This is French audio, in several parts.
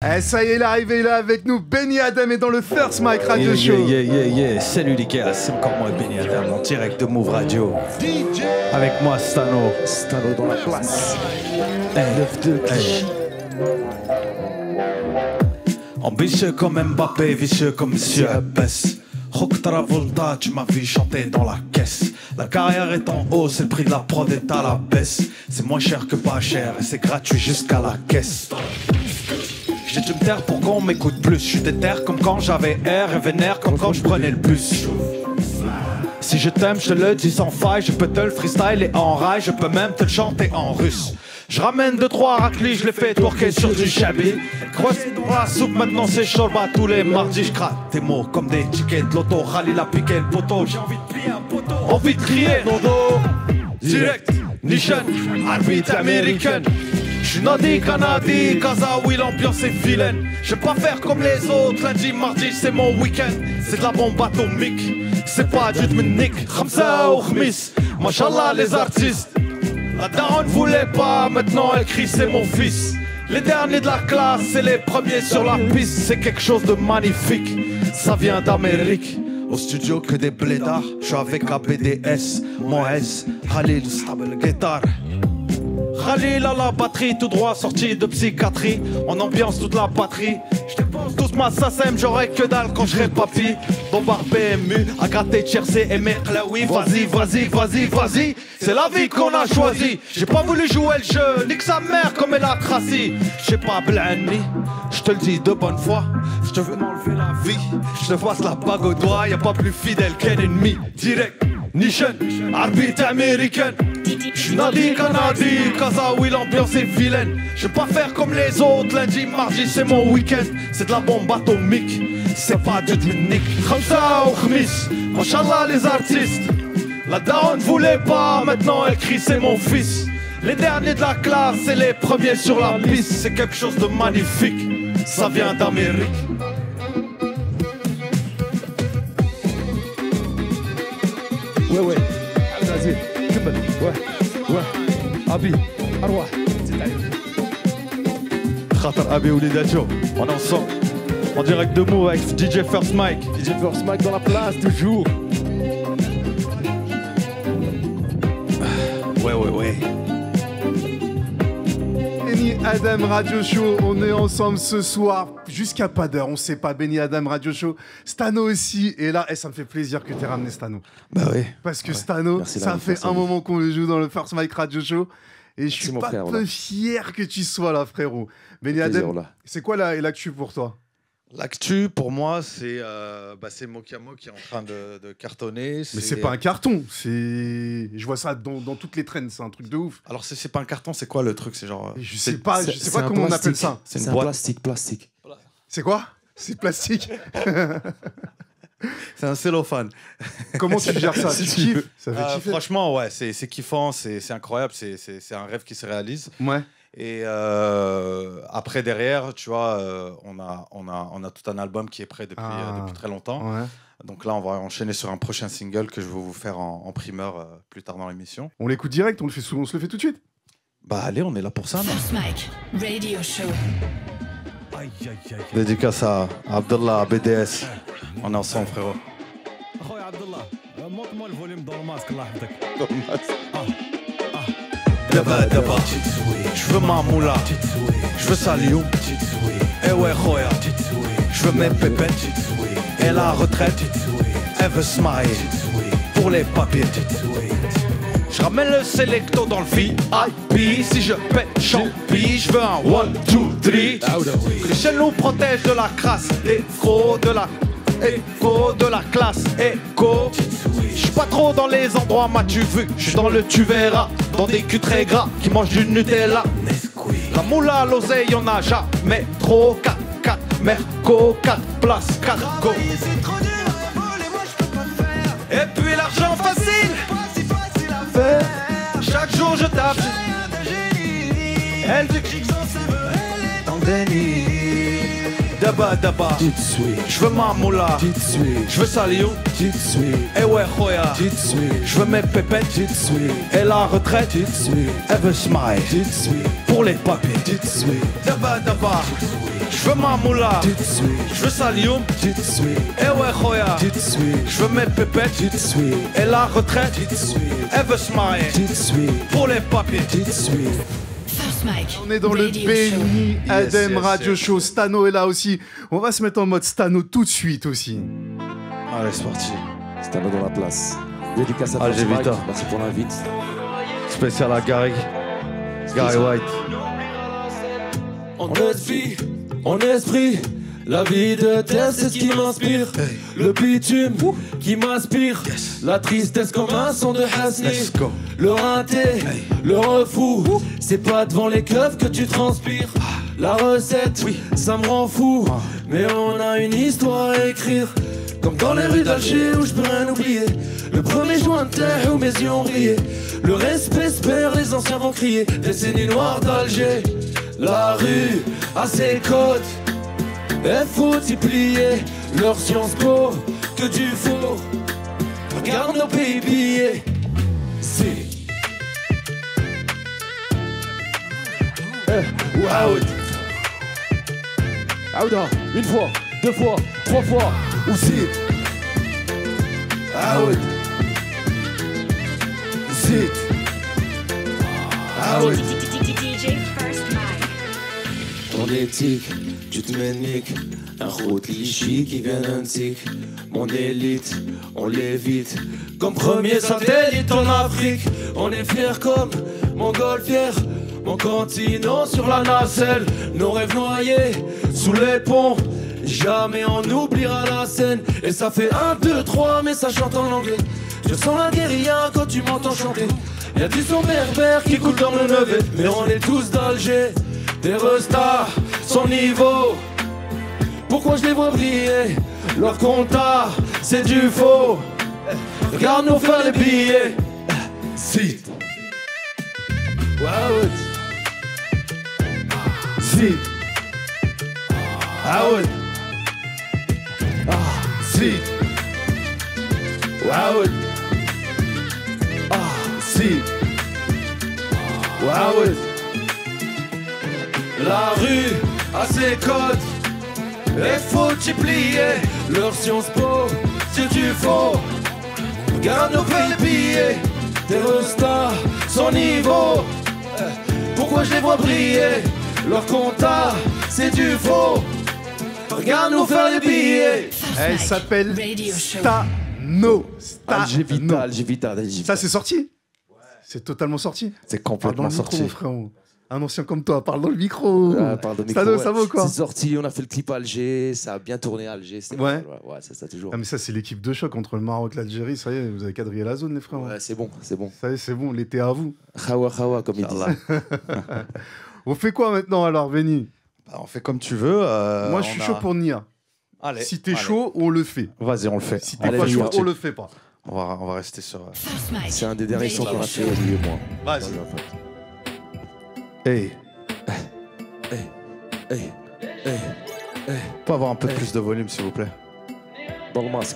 Eh, ça y est, il est arrivé là avec nous. Benny Adam est dans le First Mic Radio Show. Salut les gars, c'est encore moi Benny Adam en direct de Move Radio. Avec moi Stano. Stano dans la place. Ambitieux comme Mbappé, vicieux comme Monsieur Abbas. Rock Travolta, tu m'as vu chanter dans la caisse. La carrière est en haut, c'est le prix de la prod est à la baisse. C'est moins cher que pas cher et c'est gratuit jusqu'à la caisse. J'ai dû me taire pour qu'on m'écoute plus. Je suis déter comme quand j'avais air et vénère comme quand je prenais le bus. Si je t'aime, je te le dis sans faille. Je peux te le freestyle et en rail. Je peux même te le chanter en russe. Je ramène 2-3 raclis, je les fais twerker sur du chabi. Croisé dans la soupe, maintenant c'est shorba. Tous les mardis, je gratte tes mots comme des tickets de l'auto. Rallye la piqué le poteau. J'ai envie de plier un poteau. Envie de crier, dodo. Direct, Nation, arbitre américaine. J'suis Nadi, Canadi, Kazaoui, l'ambiance est vilaine. Je vais pas faire comme les autres, lundi, mardi, c'est mon week-end. C'est de la bombe atomique, c'est pas du Dmenik. Khamsa ou Khmis, machallah les artistes. La daronne voulait pas, maintenant elle crie c'est mon fils. Les derniers de la classe, c'est les premiers sur la piste. C'est quelque chose de magnifique, ça vient d'Amérique. Au studio que des blédards, j'suis avec ABDS, Moès, Khalil, Stable, Guitar. Khalil à la batterie, tout droit sorti de psychiatrie. On ambiance toute la patrie. Je dépense tous ma SACEM, j'aurai que dalle quand je serai papy. Bombard PMU, à gratter Tchersé et Merklaoui. Vas-y, vas-y, vas-y, vas-y. C'est la vie qu'on a choisie. J'ai pas voulu jouer le jeu, nique sa mère comme elle a tracé. J'sais pas blani, je te le dis de bonne foi. Si tu veux m'enlever la vie, je te fasse la bague au doigt. Y'a pas plus fidèle qu'un ennemi. Direct, Nation, arbitre américaine. J'suis Nadi, Canadi, Kazaoui, l'ambiance est vilaine. Je vais pas faire comme les autres, lundi, mardi, c'est mon week-end. C'est de la bombe atomique, c'est pas du Dmenik. Khamsa ou Khmis, machallah les artistes. La daronne voulait pas, maintenant elle crie c'est mon fils. Les derniers de la classe, c'est les premiers sur la piste. C'est quelque chose de magnifique, ça vient d'Amérique. Ouais. Vas-y. Ouais. Abi. Arwa. Khatar Abi ou Lidacho, on est ensemble. En direct de Move avec DJ First Mic. DJ First Mic dans la place, toujours. Ouais. Benny Adam Radio Show, on est ensemble ce soir jusqu'à pas d'heure, on sait pas. Benny Adam Radio Show, Stano aussi. Et là, ça me fait plaisir que tu aies ramené Stano. Bah oui. Parce que Stano, ça fait un moment qu'on le joue dans le First Mic Radio Show. Et je suis pas peu fier que tu sois là, frérot. Benny Adam, c'est quoi l'actu pour toi? L'actu, pour moi, c'est Mokamo qui est en train de cartonner. Mais c'est pas un carton, je vois ça dans toutes les trends, c'est un truc de ouf. Alors, c'est pas un carton, c'est quoi le truc? C'est genre... Je sais pas comment on appelle ça. C'est un plastique. C'est quoi? C'est plastique. C'est un cellophane. Comment tu gères ça? Tu kiffes? Ça fait kiffer. Franchement, ouais, c'est kiffant, c'est incroyable, c'est un rêve qui se réalise. Ouais. Et après, derrière, tu vois, on a tout un album qui est prêt depuis très longtemps. Ouais. Donc là, on va enchaîner sur un prochain single que je vais vous faire en primeur plus tard dans l'émission. On l'écoute direct, on se le fait tout de suite. Bah allez, on est là pour ça. First Mic Radio Show. Dédicace à Abdallah, à BDS. On est ensemble, frérot. Montre-moi le volume dans le masque, là. D'abord, je veux ma moula, je veux Saliou, eh ouais khoya, je veux mes pépettes, et la retraite, elle veut smile, pour les papiers. Je ramène le sélecto dans le VIP, si je pète champi, je veux un 1, 2, 3. Que les chaînes nous protègent de la crasse, écho de la classe, écho. J'suis pas trop dans les endroits m'as-tu vu, j'suis dans le tu verras, dans des culs très gras qui mangent du Nutella. La moula, l'oseille, y'en a jamais trop. 4, Merco, 4 places, 4 go. Et puis l'argent facile, chaque jour je tape. Elle dit que elle est en déni. Daba, je veux ma moula, je veux Saliou, et ouais khoya, je veux mes pépettes, et la retraite, elle veut smile, pour les papiers. Daba, Je veux ma moula, je veux sa lioum, et ouais khoya, je veux mes pépettes, et la retraite, elle veut se marier, pour les papiers. On est dans le Benny Adem Radio Show. Stano est là aussi. On va se mettre en mode Stano tout de suite aussi. Allez, c'est parti. Stano dans la place. Dédicace à Force Mike. Merci pour l'invite. Spécial à Gary White. En esprit, la vie de terre c'est ce qui m'inspire. Le bitume qui m'inspire. La tristesse comme un son de Hasni. Le rinté, le refou. C'est pas devant les keufs que tu transpires. La recette, ça me rend fou. Mais on a une histoire à écrire. Comme dans les rues d'Alger où je peux rien oublier. Le premier joint de terre où mes yeux ont brillé. Le respect se perd, les anciens vont crier. Décennie noire d'Alger. La rue a ses codes. Et faut y plier. Leur Sciences Po, que du faux. Regarde nos pays billets. Si. Out. Ouda, une fois, deux fois, trois fois. Aussi. Out. Zit. Out. DJ First Mike. Ton éthique, tu te mets nique. Un route lichi qui vient d'un tic. Mon élite, on l'évite. Comme premier satellite en Afrique. On est fiers comme Montgolfière. Mon continent sur la nacelle. Nos rêves noyés sous les ponts. Jamais on oubliera la scène. Et ça fait 1, 2, 3, mais ça chante en anglais. Je sens la guérilla quand tu m'entends chanter. Y'a du son berbère qui coule dans le Nevet. Mais on est tous d'Alger. Des restas, son niveau. Pourquoi je les vois briller? Leur compta, c'est du faux. Regarde-nous faire les billets. Si. Wow. Si. Out. Si. Wow. Si. Wow. La rue a ses codes. Et faut y plier. Leur Sciences Po, c'est du faux. Regarde nos pays billets. Des restas, son niveau. Pourquoi je les vois briller? Leur compta, c'est du faux. Regarde nous faire les billets. Elle s'appelle Stano. Alger Vital. Ça c'est sorti? C'est totalement sorti. C'est complètement sorti. Mon frérot. Un ancien comme toi, parle dans le micro. Parle dans le micro. Stano, ça va ou quoi? C'est sorti, on a fait le clip à Alger, ça a bien tourné à Alger. Ouais. Ouais, c'est ça toujours. Ah mais ça c'est l'équipe de choc entre le Maroc et l'Algérie. Ça y est, vous avez quadrillé la zone les frères. Ouais, c'est bon. Ça y est, c'est bon, l'été à vous. Khawa comme il dit. On fait quoi maintenant alors, Benny? Bah, on fait comme tu veux. Moi je suis chaud pour Nia. Allez. Si t'es chaud, on le fait. Vas-y, on le fait. Si t'es pas chaud, on le fait pas. On va rester sur. C'est un des derniers sons qu'on a fait, lui et moi. Vas-y. Hey. On peut avoir un peu plus de volume, s'il vous plaît. Dans le masque.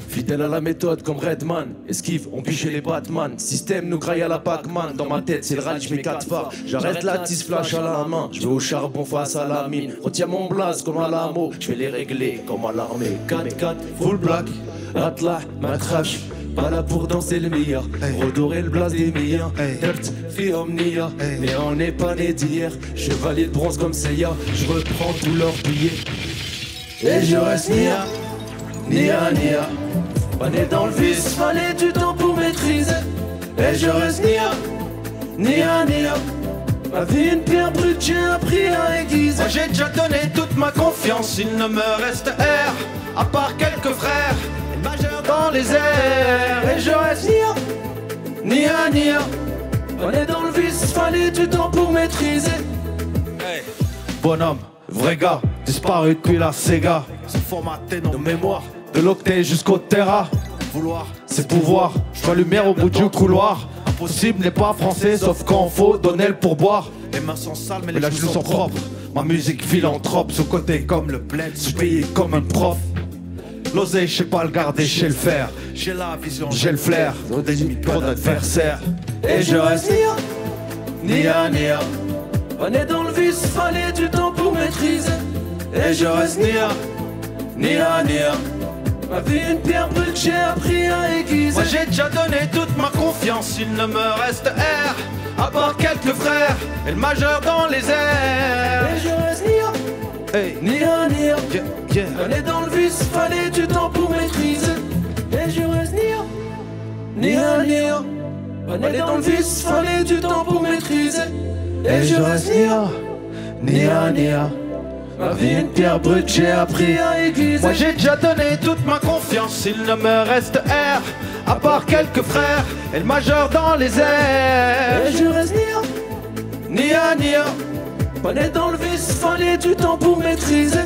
Fidèle à la méthode comme Redman. Esquive, on pichait les Batman. Système nous graille à la Pac-Man. Dans ma tête, c'est le rallye, je mets 4 phares. J'arrête la 10 flash à la main. Je vais au charbon face à la mine. Retiens mon blaze comme à l'amo. Je vais les régler comme à l'armée. 4-4, full black. Atla, matrache. Pas là pour danser le meilleur. Redorer le blaze des meilleurs. Dirt, fi omnia. Mais on n'est pas né d'hier. Chevalier de bronze comme Seiya. Je reprends tous leurs billets. Et je reste Nia. Nia. On est dans le vice, fallait du temps pour maîtriser. Et je reste Nia. Ma vie une pierre brute, j'ai appris à aiguiser. Moi j'ai déjà donné toute ma confiance, il ne me reste air, à part quelques frères, majeurs dans les airs. Et je reste Nia. On est dans le vice, fallait du temps pour maîtriser. Bonhomme, vrai gars, disparu depuis la Sega. C'est formaté nos mémoires. De l'octet jusqu'au terra. Vouloir, c'est pouvoir. Je vois lumière au bout du couloir. Impossible n'est pas français, sauf quand faut donner le pourboire. les mains sont sales, mais Mais les les genoux sont propres. Ma musique philanthrope, sous côté comme le bled, sous payé comme un prof. L'oseille, je sais pas le garder, je sais le faire. j'ai la vision, J'ai le flair, trop d'adversaires. Et je reste Nia. On est dans le vice, fallait du temps pour maîtriser. Et je reste nia, nia, nia. Ma vie une pierre brute, j'ai appris à aiguiser. Moi j'ai déjà donné toute ma confiance, il ne me reste R, à part quelques frères, et le majeur dans les airs. Et je reste nia, hey. Nia, nia, yeah, yeah. On est dans le vice, fallait du temps pour maîtriser. Et je reste nia, nia, nia. On est dans le vice, fallait du temps pour maîtriser. Et je reste nia, nia, nia. Ma vie une pierre brute, j'ai appris à aiguiser. Moi j'ai déjà donné toute ma confiance, il ne me reste R, à part quelques frères, et le majeur dans les airs. Et je reste nia, nia, nia. On est dans le vice, fallait du temps pour maîtriser.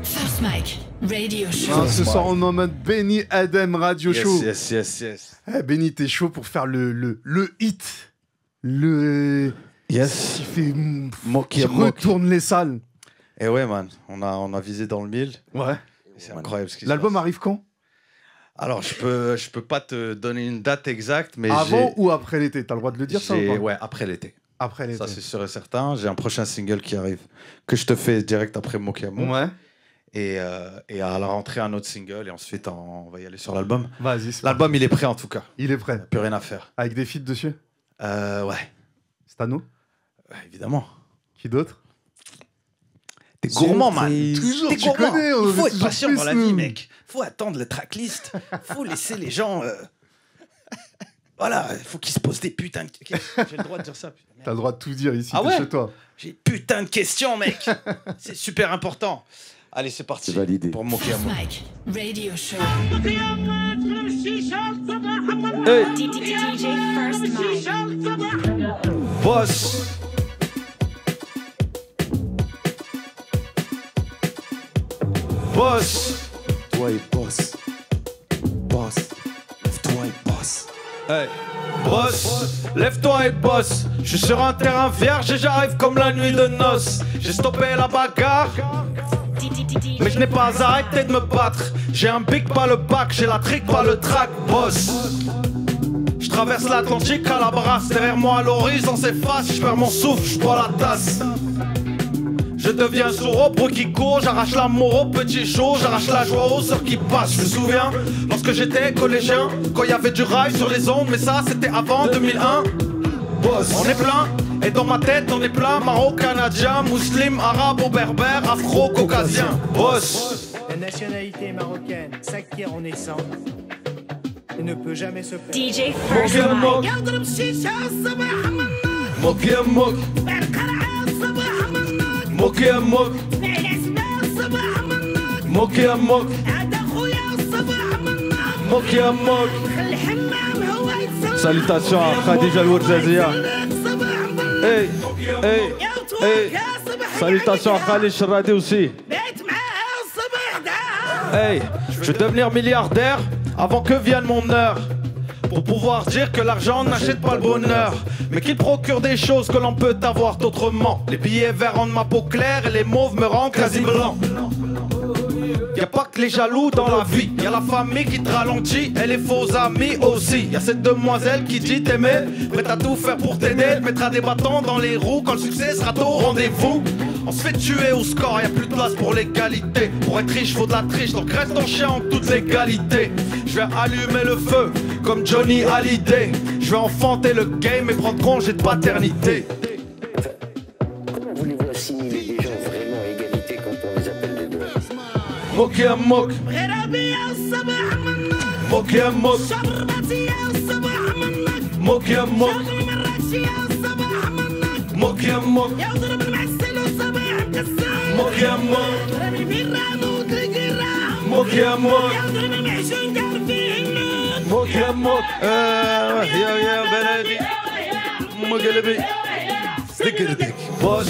First Mike Radio Show. Ah, ce soir on emmène Benny Adem Radio Show. Yes. Eh, Benny, t'es chaud pour faire le hit. Le... Yes. Qui fait... Qui retourne les salles. Et ouais, man, on a visé dans le mille. Ouais. C'est incroyable ce qui se L'album passe. Arrive quand? Alors, je peux pas te donner une date exacte, mais avant ou après l'été? T'as le droit de le dire, ça ou pas? Ouais, après l'été. Après l'été. Ça, c'est sûr et certain. J'ai un prochain single qui arrive, que je te fais direct après Mokiamo. Ouais. Et à la rentrée, un autre single, et ensuite, on va y aller sur l'album. Vas-y. L'album, il est prêt en tout cas. Il est prêt. Plus rien à faire. Avec des feats dessus? Ouais. C'est à nous? Ouais, évidemment. Qui d'autre? T'es gourmand, man. Toujours, t'es tu gourmand. connais. Il faut être patient dans la vie, mec. Faut attendre les tracklists. Faut laisser les gens... Voilà, faut qu'ils se posent des putains de... J'ai le droit de dire ça. Putain, t'as le droit de tout dire ici, ouais chez toi. J'ai putain de questions, mec. C'est super important. Allez, c'est parti. C'est validé. Pour Mokiamo. Mike Radio Show. Hey. DJ First Mike. Boss. Boss. Toi et boss. Boss. Toi et boss. Hey. Boss, lève-toi et boss. Je suis sur un terrain vierge et j'arrive comme la nuit de noces. J'ai stoppé la bagarre, mais je n'ai pas arrêté de me battre. J'ai un big, pas le bac, j'ai la trick, pas le track, boss. Je traverse l'Atlantique à la brasse. Derrière moi l'horizon s'efface. Je perds mon souffle, je bois la tasse. Je deviens sourd au bruit qui court. J'arrache l'amour au petit chaud. J'arrache la joie aux heures qui passent. Je me souviens lorsque j'étais collégien, quand il y avait du rail sur les ondes. Mais ça c'était avant 2001. Boss. On est plein, et dans ma tête on est plein. Maro-canadien, musulman, arabe ou berbère, afro-caucasien. Boss. La nationalité marocaine s'acquiert en naissant et ne peut jamais se perdre. DJ First Mike. Mokiamo. Mokiamo. Mokiamo. Mokiamo. Salutations à Khadija Al-Ourzazia. Hey, hey, hey. Salutations à Khalid Shradi aussi. Hey, je vais devenir milliardaire avant que vienne mon heure. Pour pouvoir dire que l'argent n'achète pas le bonheur, mais qu'il procure des choses que l'on peut avoir autrement. Les billets verts rendent ma peau claire et les mauves me rendent quasi blanc. Y'a pas que les jaloux dans la vie, y'a la famille qui te ralentit et les faux amis aussi. Y'a cette demoiselle qui dit t'aimer, prête à tout faire pour t'aider. Elle mettra des bâtons dans les roues quand le succès sera au rendez-vous. On se fait tuer au score, y'a plus de place pour l'égalité. Pour être riche faut de la triche, donc reste en chien en toute légalité. Je vais allumer le feu comme Johnny Hallyday. Je vais enfanter le game et prendre congé de paternité. Comment voulez-vous assimiler des gens vraiment à égalité quand on les appelle des blancs? Mokiamo. Mokiamo. Mokiamo. Mokiamo. Mokiamo. Mokiamo. Mokiamo. يا بلدي مقلبي ذكرتك boss.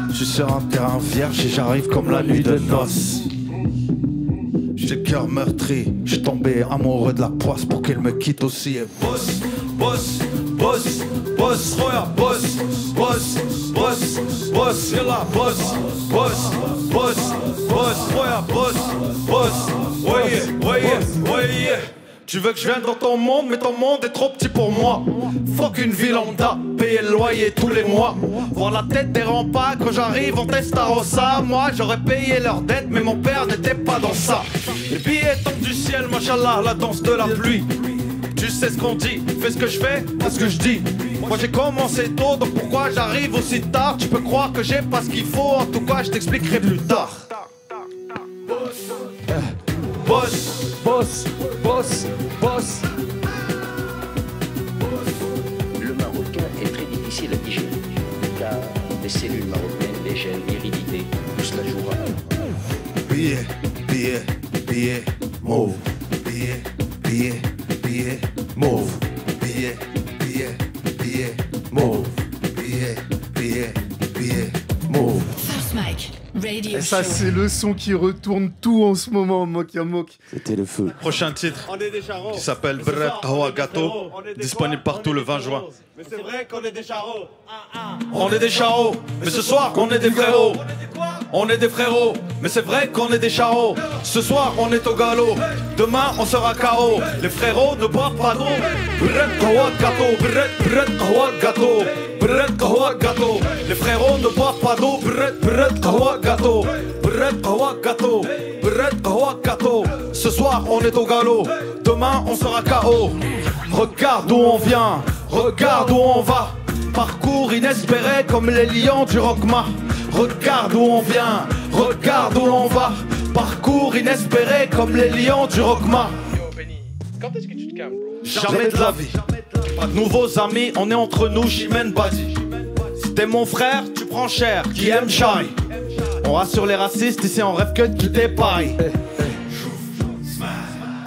Je suis sur un terrain vierge et j'arrive comme la nuit de noces. J'ai le cœur meurtri, j'ai tombé amoureux de la poisse pour qu'elle me quitte aussi. Et boss, boss, boss, boss, roya, boss, boss, boss, boss, yalla, boss, boss, boss, boss, roya, boss, boss, voyez, voyez, voyez. Tu veux que je vienne dans ton monde, mais ton monde est trop petit pour moi. Faut qu'une ville lambda, payer le loyer tous les mois. Voir la tête des remparts quand j'arrive en Testarossa. Moi j'aurais payé leurs dettes, mais mon père n'était pas dans ça. Les billets tombent du ciel, machallah, la danse de la pluie. Tu sais ce qu'on dit, fais ce que je fais, pas ce que je dis. Moi j'ai commencé tôt, donc pourquoi j'arrive aussi tard? Tu peux croire que j'ai pas ce qu'il faut, en tout cas je t'expliquerai plus tard. Boss, boss, boss, boss. Le marocain est très difficile à digérer, car les cellules marocaines, les gènes, l'hérédité, tout cela jouera. Billet, billet, billet, mauve. Billet, billet, billet, mauve. Billet, billet, billet, mauve. Billet, billet, billet, mauve. First Mike, Radio Et ça, Show. c'est le son qui retourne tout en ce moment, Moki Amok. C'était le feu. Prochain titre qui s'appelle Brett Hawa Gâteau, disponible partout le 20 juin. Mais c'est vrai qu'on est des charros. On est des charros, mais ce soir on est des frérots. On est des frérots, mais c'est vrai qu'on est des charros. Ce soir on est au galop, demain on sera KO. Les frérots ne boivent pas d'eau. Brett Hawa Gâteau, Brett Hawa Gâteau, Brett Hawa Gâteau. Les frérots ne boivent pas d'eau. Brett Hawa Gâteau, Brett Hawa Gâteau, Brett Hawa Gâteau. Ce soir on est au galop, demain on sera KO. Regarde d'où on vient, regarde où on va. Parcours inespéré comme les lions du Rockma. Regarde où on vient, regarde où on va. Parcours inespéré comme les lions du Rockma. Yo, Benny, quand est-ce que tu te calmes, bro? Jamais de la vie. Pas de nouveaux amis, on est entre nous, Chimène Badi. Si t'es mon frère, tu prends cher, qui aime Chai. On rassure les racistes, ici on rêve que de quitter Paris.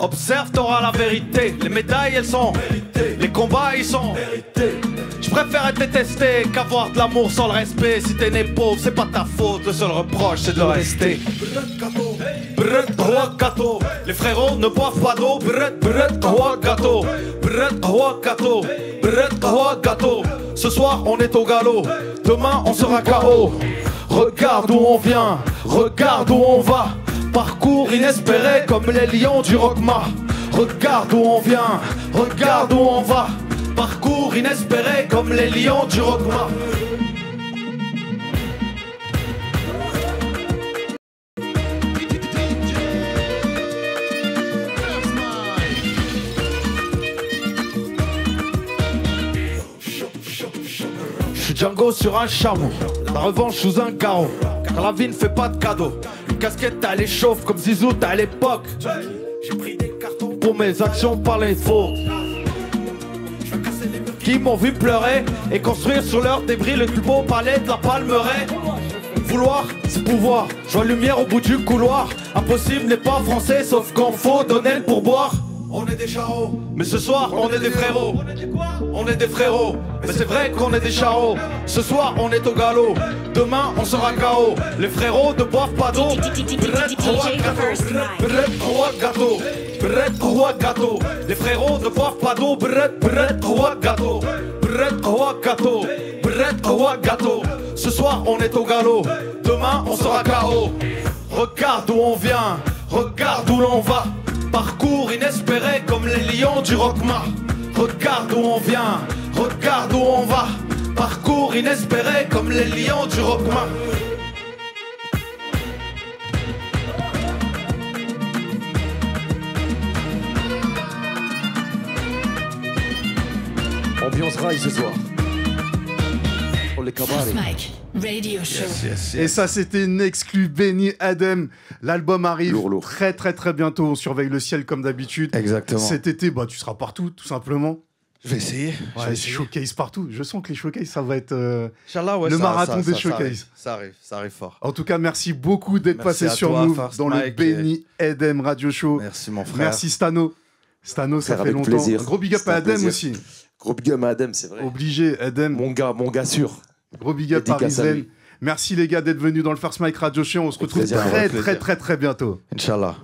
Observe, t'auras la vérité. Les médailles, elles sont méritées. Les combats, ils sont mérités. Je préfère être détesté qu'avoir de l'amour sans le respect. Si t'es né pauvre, c'est pas ta faute. Le seul reproche, c'est de le rester. Brett Hawa Gâteau. Les frérots ne boivent pas d'eau. Brett Hawa Gâteau. Brett Hawa Gâteau. Brett Hawa Gâteau. Ce soir, on est au galop. Demain, on sera KO. Regarde où on vient. Regarde où on va. Parcours inespéré comme les lions du Rockma. Regarde où on vient, regarde où on va. Parcours inespéré comme les lions du Rockma. Je suis Django sur un chameau, la revanche sous un carreau. Car la vie ne fait pas de cadeaux. Une casquette t'as les chauffe comme Zizou t'as à l'époque. J'ai pris des cartons pour mes actions par les faux. Qui m'ont vu pleurer et construire sur leur débris le plus beau palais de la Palmeraie. Vouloir, c'est pouvoir. Je vois lumière au bout du couloir. Impossible n'est pas français sauf qu'on faut donner le pourboire. On est des charros, mais ce soir on est des frérots. On est des frérots, mais c'est vrai qu'on est des charros. Ce soir on est au galop, demain on sera KO. Les frérots ne boivent pas d'eau. Brett Hawa Gâteau, Brett Hawa Gâteau, Brett Hawa Gâteau. Les frérots ne boivent pas d'eau. Brett Hawa Gâteau, Brett Hawa Gâteau, Brett Hawa Gâteau. Ce soir on est au galop, demain on sera KO. Regarde où on vient, regarde où l'on va. Parcours inespéré comme les lions du Rockma. Regarde où on vient, regarde où on va. Parcours inespéré comme les lions du Rockma. Ambiance rail ce soir. On les cabarets. First Mike, Radio Show. Et ça, c'était une exclue Benny Adem. L'album arrive Lourd. très bientôt. On surveille le ciel comme d'habitude. Exactement. Cet été, bah, tu seras partout, tout simplement. Je vais essayer. Ouais, showcase partout. Je sens que les showcases, ça va être Inch'Allah, ouais, le ça- marathon ça- des ça showcases. Ça arrive fort. En tout cas, merci beaucoup d'être Merci passé à sur toi, nous First dans le Mike, Benny Adem Radio Show. Merci mon frère. Merci Stano. Stano, ça Frère, fait avec longtemps. plaisir. Un gros big up C'était à un Adem plaisir. aussi. Gros big up à Adem, c'est vrai. Obligé, Adem. Mon gars sûr. Gros big up Dédicace à Parisienne. lui. Merci les gars d'être venus dans le First Mike Radio Show. On se retrouve plaisir, très avec plaisir. très bientôt. Inch'Allah.